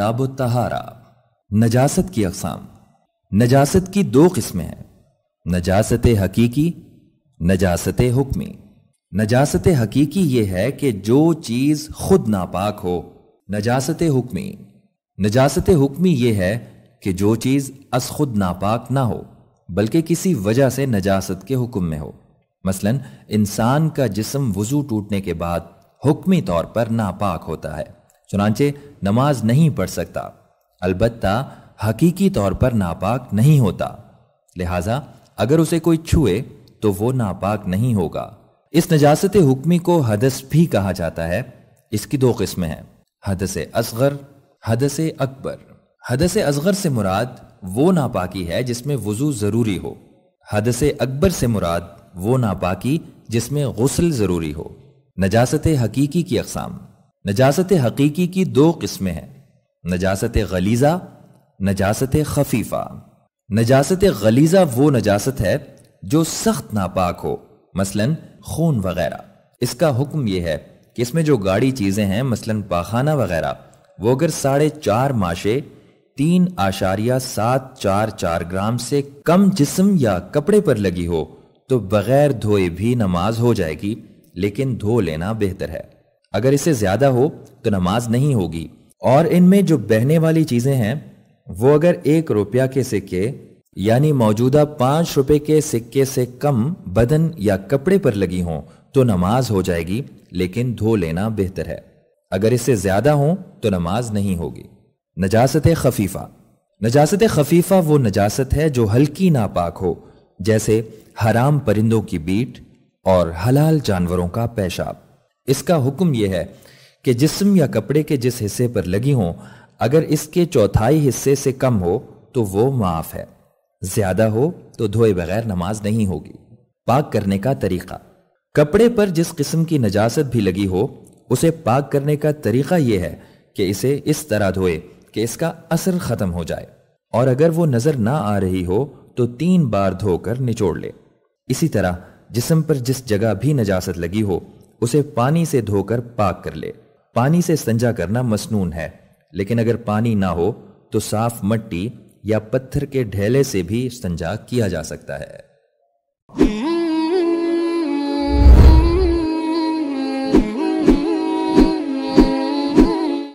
کتاب الطہارہ۔ نجاست کی اقسام۔ نجاست کی دو قسمیں ہیں، نجاست حقیقی، نجاست حکمی۔ نجاست حقیقی یہ ہے کہ جو چیز خود ناپاک ہو۔ نجاست حکمی۔ نجاست حکمی یہ ہے کہ جو چیز از خود ناپاک نہ ہو بلکہ کسی وجہ سے نجاست کے حکم میں ہو۔ مثلا انسان کا جسم وضو ٹوٹنے کے بعد حکمی طور پر ناپاک ہوتا ہے، چنانچہ نماز نہیں پڑھ سکتا، البتہ حقیقی طور پر ناپاک نہیں ہوتا، لہٰذا اگر اسے کوئی چھوئے تو وہ ناپاک نہیں ہوگا۔ اس نجاست حکمی کو حدث بھی کہا جاتا ہے۔ اس کی دو قسمیں ہیں، حدث اصغر، حدث اکبر۔ حدث اصغر سے مراد وہ ناپاکی ہے جس میں وضو ضروری ہو، حدث اکبر سے مراد وہ ناپاکی جس میں غسل ضروری ہو۔ نجاست حقیقی کی اقسام۔ نجاست حقیقی کی دو قسمیں ہیں، نجاست غلیظہ، نجاست خفیفہ۔ نجاست غلیظہ وہ نجاست ہے جو سخت ناپاک ہو، مثلا خون وغیرہ۔ اس کا حکم یہ ہے کہ اس میں جو گاڑی چیزیں ہیں، مثلا پاخانہ وغیرہ، وہ اگر 4.5 ماشے 3.744 گرام سے کم جسم یا کپڑے پر لگی ہو تو بغیر دھوئے بھی نماز ہو جائے گی، لیکن دھو لینا بہتر ہے۔ اگر اس سے زیادہ ہو تو نماز نہیں ہوگی۔ اور ان میں جو بہنے والی چیزیں ہیں وہ اگر 1 روپیہ کے سکے یعنی موجودہ 5 روپے کے سکے سے کم بدن یا کپڑے پر لگی ہوں تو نماز ہو جائے گی، لیکن دھو لینا بہتر ہے۔ اگر اس سے زیادہ ہوں تو نماز نہیں ہوگی۔ نجاست خفیفہ۔ نجاست خفیفہ وہ نجاست ہے جو ہلکی ناپاک ہو، جیسے حرام پرندوں کی بیٹ اور حلال جانوروں کا پیشاب۔ اس کا حکم یہ ہے کہ جسم یا کپڑے کے جس حصے پر لگی ہوں اگر اس کے 1/4 حصے سے کم ہو تو وہ معاف ہے، زیادہ ہو تو دھوئے بغیر نماز نہیں ہوگی۔ پاک کرنے کا طریقہ۔ کپڑے پر جس قسم کی نجاست بھی لگی ہو اسے پاک کرنے کا طریقہ یہ ہے کہ اسے اس طرح دھوئے کہ اس کا اثر ختم ہو جائے، اور اگر وہ نظر نہ آ رہی ہو تو 3 بار دھو کر نچوڑ لے۔ اسی طرح جسم پر جس جگہ بھی نجاست لگی ہو اسے پانی سے دھو کر پاک کر لے۔ پانی سے استنجا کرنا مسنون ہے، لیکن اگر پانی نہ ہو تو صاف مٹی یا پتھر کے ڈھیلے سے بھی استنجا کیا جا سکتا ہے۔